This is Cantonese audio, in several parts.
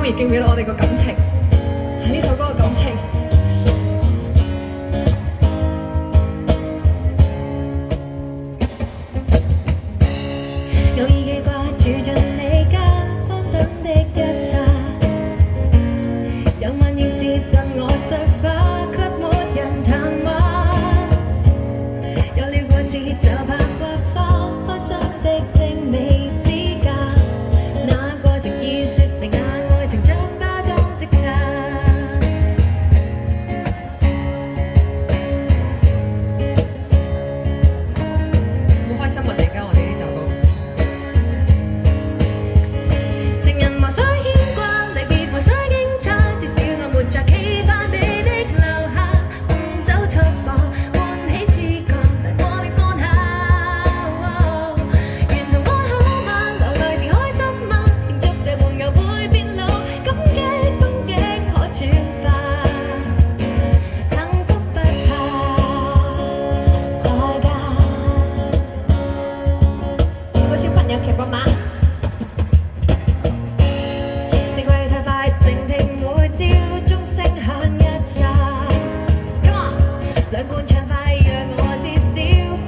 咪記唔記得我哋個感情？係呢首歌嘅感情。我已記掛住進你家安等的一剎，有晚要自贈我碎花，卻沒人談話。有了過節就怕刮花，開箱的精美指甲，那過程已說明那愛情將包裝即拆。好開心啊！突然間我哋呢首歌。情人無需牽掛，離別無需驚詫，至少我沒在期盼你的留下。換走束縛，喚起知覺，難過便放下。沿途安好嗎？流淚時開心嗎？慶祝這伴遊會變老，感激風景可轉化，幸福不怕代價。個小朋友騎膊馬。時季太快，靜聽每朝鐘聲響一剎。Come on，兩罐暢快，讓我至少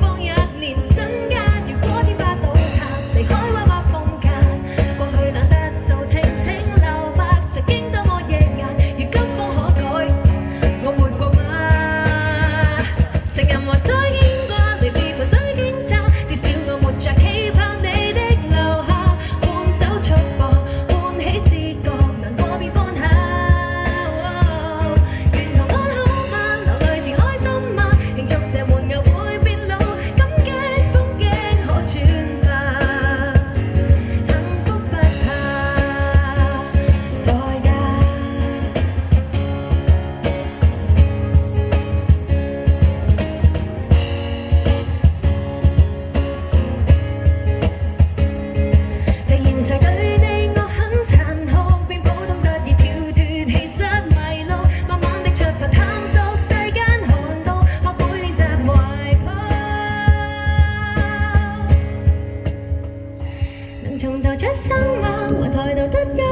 放一年身家。如果天花倒塌，離開威或風間，過去懶得數清清留白，曾經多麼耀眼，如今方可改，我活過嗎？情人無需牽掛，離別無需驚詫，至少我沒在期盼你的留下。換走束縛，喚起知覺，難過便放下。沿途安好嗎？流淚時開心嗎？慶祝這玩偶會變老，感激風景可轉化，幸福不怕代價。這現實對你我很殘酷，變普通得意跳脫氣質迷路，慢慢的出發探索世間寒冬，學會練習懷抱，能從頭出生嗎？還抬頭得憂